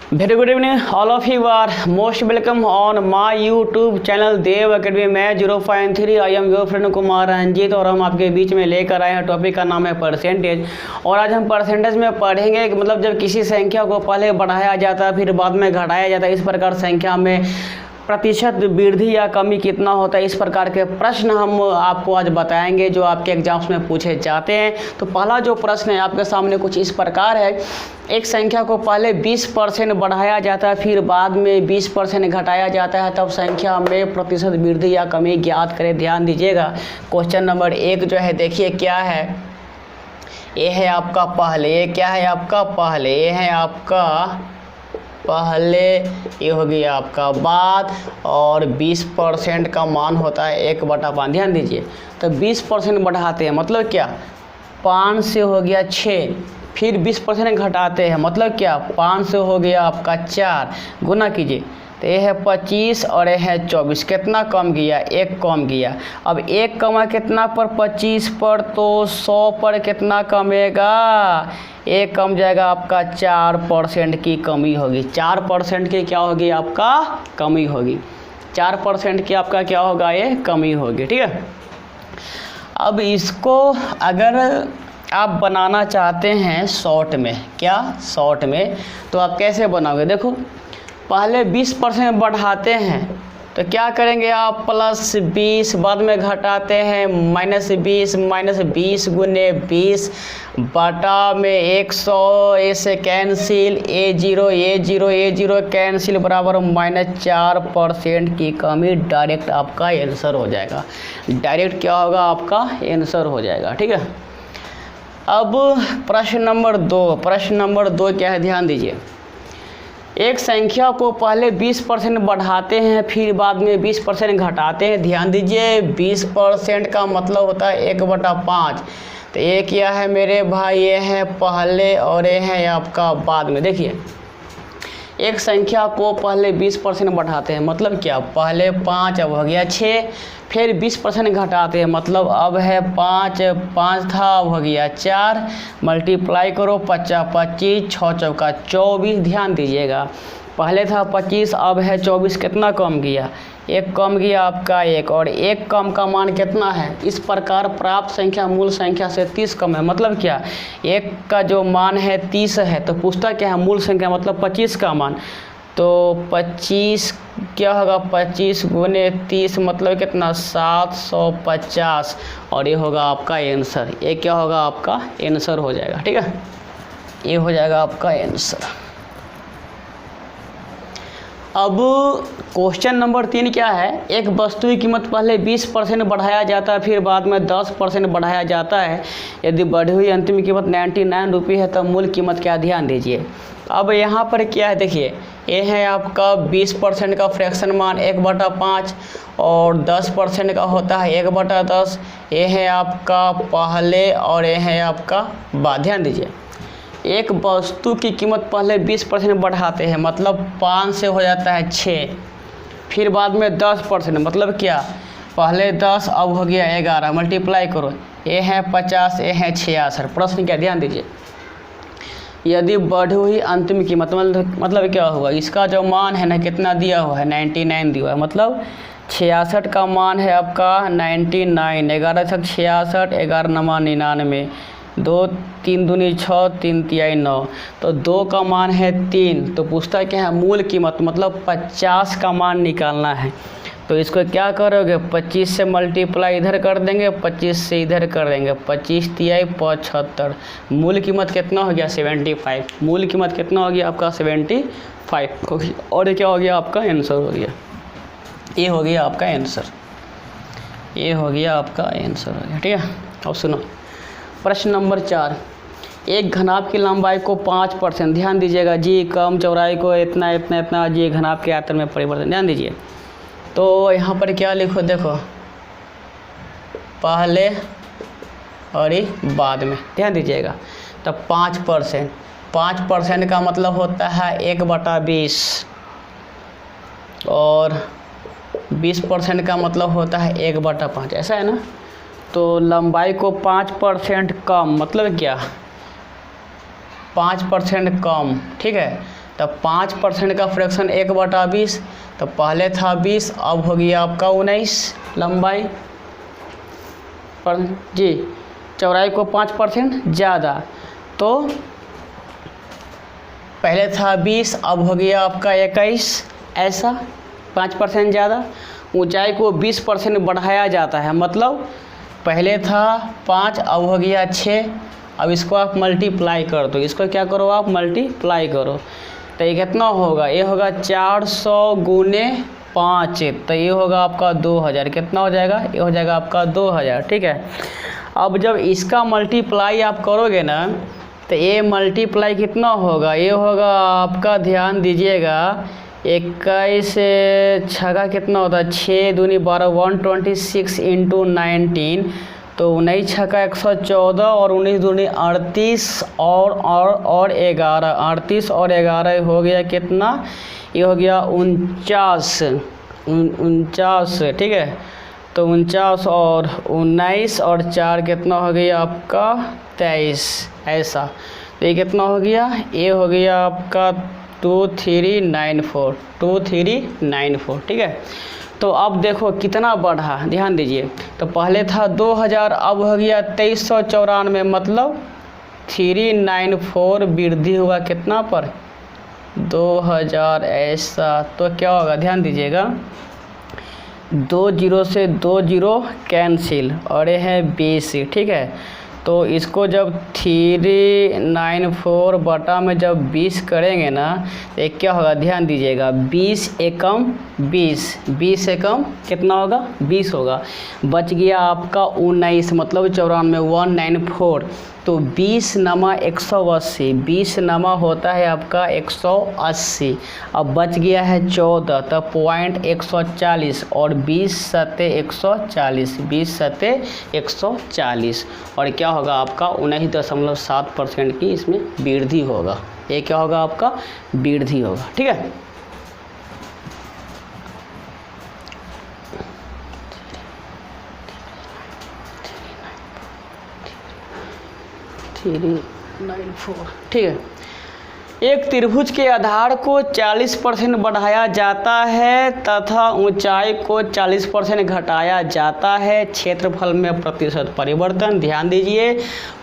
Very good evening all of you are most welcome on my YouTube channel Dev academy में 0.3 I am your friend Kumar Ranjeet और हम आपके बीच में लेकर आए हैं। टॉपिक का नाम है परसेंटेज। और आज हम परसेंटेज में पढ़ेंगे कि मतलब जब किसी संख्या को पहले बढ़ाया जाता है फिर बाद में घटाया जाता है, इस प्रकार संख्या में प्रतिशत वृद्धि या कमी कितना होता है, इस प्रकार के प्रश्न हम आपको आज बताएंगे जो आपके एग्जाम्स में पूछे जाते हैं। तो पहला जो प्रश्न है आपके सामने कुछ इस प्रकार है। एक संख्या को पहले 20% बढ़ाया जाता है फिर बाद में 20% घटाया जाता है, तब संख्या में प्रतिशत वृद्धि या कमी ज्ञात करें। ध्यान दीजिएगा। क्वेश्चन नंबर 1 जो है देखिए क्या है। ये है आपका पहले, ये क्या है आपका पहले, ये है आपका पहले, ये हो गया आपका बाद और 20% का मान होता है 1/5। ध्यान दीजिए। तो 20% बढ़ाते हैं मतलब क्या, 5 से हो गया 6, फिर 20% घटाते हैं मतलब क्या, 5 से हो गया आपका 4, गुना कीजिए तो ये है 25 और ये है 24। कितना कम गया, 1 कम गया। अब 1 कमा कितना पर, 25 पर, तो 100 पर कितना कमेगा, 1 कम जाएगा आपका 4% की कमी होगी। 4% की क्या होगी आपका कमी होगी। 4% की आपका क्या होगा, ये कमी होगी। ठीक है। अब इसको अगर आप बनाना चाहते हैं शॉर्ट में, क्या शॉर्ट में, तो आप कैसे बनाओगे। देखो पहले 20% बढ़ाते हैं तो क्या करेंगे आप, +20, बाद में घटाते हैं -20 गुने 20 बटा में 100, ए से कैंसिल, A0 कैंसिल बराबर -4% की कमी। डायरेक्ट आपका आंसर हो जाएगा। डायरेक्ट क्या होगा आपका आंसर हो जाएगा। ठीक है। अब प्रश्न नंबर 2 क्या है, ध्यान दीजिए। एक संख्या को पहले 20% बढ़ाते हैं फिर बाद में 20% घटाते हैं। ध्यान दीजिए। 20% का मतलब होता है 1/5। तो ये क्या है मेरे भाई, ये है पहले और ये है आपका बाद में। देखिए एक संख्या को पहले 20% बढ़ाते हैं मतलब क्या, पहले 5 अब हो गया 6, फिर 20% घटाते हैं मतलब अब है 5 था अब हो गया 4, मल्टीप्लाई करो 50 25, 6 चौका 24। ध्यान दीजिएगा। पहले था 25 अब है 24, कितना कम गया, 1 कम गया आपका 1, और 1 कम का मान कितना है। इस प्रकार प्राप्त संख्या मूल संख्या से 30 कम है मतलब क्या, 1 का जो मान है 30 है, तो पूछता क्या है मूल संख्या मतलब 25 का मान। तो 25 क्या होगा, 25 गुने 30 मतलब कितना, 750, और ये होगा आपका आंसर। ये क्या होगा आपका आंसर हो जाएगा। ठीक है, ये हो जाएगा आपका आंसर। अब क्वेश्चन नंबर 3 क्या है। एक वस्तु की कीमत पहले 20% बढ़ाया जाता है फिर बाद में 10% बढ़ाया जाता है। यदि बढ़ी हुई अंतिम कीमत 99 रुपये है तो मूल कीमत क्या, ध्यान दीजिए। अब यहाँ पर क्या है देखिए, ये है आपका 20% का फ्रैक्शन मान 1/5 और 10% का होता है 1/10। ये है आपका पहले और ये है आपका बाद। ध्यान दीजिए। एक वस्तु की कीमत पहले 20% बढ़ाते हैं मतलब 5 से हो जाता है 6, फिर बाद में 10% मतलब क्या, पहले 10 अब हो गया 11, मल्टीप्लाई करो, ये है 50 ये है 66। प्रश्न क्या, ध्यान दीजिए। यदि बढ़ी हुई अंतिम कीमत मतलब क्या हुआ, इसका जो मान है ना कितना दिया हुआ है, 99 दिया हुआ है, मतलब 66 का मान है आपका 99। 11 तक 66, 11 9 99, 2 3 दूनी 6, 3 तिहाई 9, तो 2 का मान है 3। तो पूछता क्या है मूल कीमत मतलब 50 का मान निकालना है। तो इसको क्या करोगे, 25 से मल्टीप्लाई इधर कर देंगे, 25 से इधर कर देंगे, 25 तिहाई 75। मूल कीमत कितना हो गया, 75। मूल कीमत कितना हो गया आपका 75 हो गया। और ये क्या हो गया आपका आंसर हो गया। ये हो गया आपका आंसर, ये हो गया आपका आंसर हो गया। ठीक है। अब सुनो प्रश्न नंबर 4। एक घनाभ की लंबाई को 5%, ध्यान दीजिएगा जी, कम चौड़ाई को इतना इतना इतना जी, घनाभ के आयतन में परिवर्तन। ध्यान दीजिए। तो यहाँ पर क्या लिखो, देखो पहले और ये बाद में। ध्यान दीजिएगा। तो 5% का मतलब होता है 1/20 और 20% का मतलब होता है 1/5। ऐसा है ना। तो लंबाई को 5% कम मतलब क्या, 5% कम। ठीक है। तो 5% का फ्रैक्शन 1/20, तो पहले था 20, अब हो गया आपका 19 लंबाई पर जी, चौड़ाई को 5% ज़्यादा, तो पहले था 20, अब हो गया आपका 21, ऐसा 5% ज़्यादा। ऊंचाई को 20% बढ़ाया जाता है, मतलब पहले था 5, अब हो गया 6, अब इसको आप मल्टीप्लाई कर दो, इसको क्या करो आप मल्टीप्लाई करो, तो ये कितना होगा, ये होगा 400 गुने 5, तो ये होगा आपका 2000, कितना हो जाएगा, ये हो जाएगा आपका 2000, ठीक है। अब जब इसका मल्टीप्लाई आप करोगे ना, तो ये मल्टीप्लाई कितना होगा, ये होगा आपका, ध्यान दीजिएगा, 21 छगा कितना होता है, 6 दूनी 12, 126 × 19, तो 19 छका 114 और 19 दूनी 38 और 11, 38 और 11 हो गया कितना, ये हो गया 49, ठीक है। तो 49 और 19 और 4 कितना हो गया आपका 23, ऐसा। तो ये कितना हो गया, ये हो गया आपका 2394, ठीक है। तो अब देखो कितना बढ़ा, ध्यान दीजिए, तो पहले था 2000, अब हो गया 2394, मतलब 394 वृद्धि हुआ कितना पर, 2000, ऐसा। तो क्या होगा, ध्यान दीजिएगा, 2 0 से 2 0 कैंसिल और ये है 20, ठीक है। तो इसको जब 394 बटा में जब 20 करेंगे ना, तो एक क्या होगा, ध्यान दीजिएगा, 20 एकम 20 एकम कितना होगा, 20 होगा। बच गया आपका 19, मतलब 94, 194, तो 20 नमा 180, 20 नमा होता है आपका 180। अब बच गया है 14, तब पॉइंट 140 और 20 सत्ते 140, 20 सत्ते 140, और क्या होगा आपका 19.7% की इसमें वृद्धि होगा। ये क्या होगा आपका वृद्धि होगा, ठीक है। ठीक है। एक त्रिभुज के आधार को 40% बढ़ाया जाता है तथा ऊंचाई को 40% घटाया जाता है। क्षेत्रफल में प्रतिशत परिवर्तन, ध्यान दीजिए,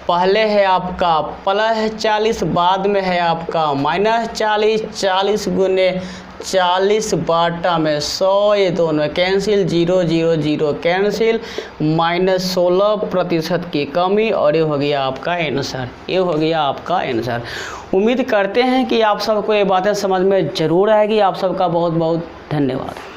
पहले है आपका +40, बाद में है आपका -40, 40 गुने 40 बाटा में 100, ये दोनों कैंसिल, 0 0 0 कैंसिल, -16% की कमी, और ये हो गया आपका आंसर, ये हो गया आपका आंसर। उम्मीद करते हैं कि आप सबको ये बातें समझ में ज़रूर आएगी। आप सबका बहुत बहुत धन्यवाद।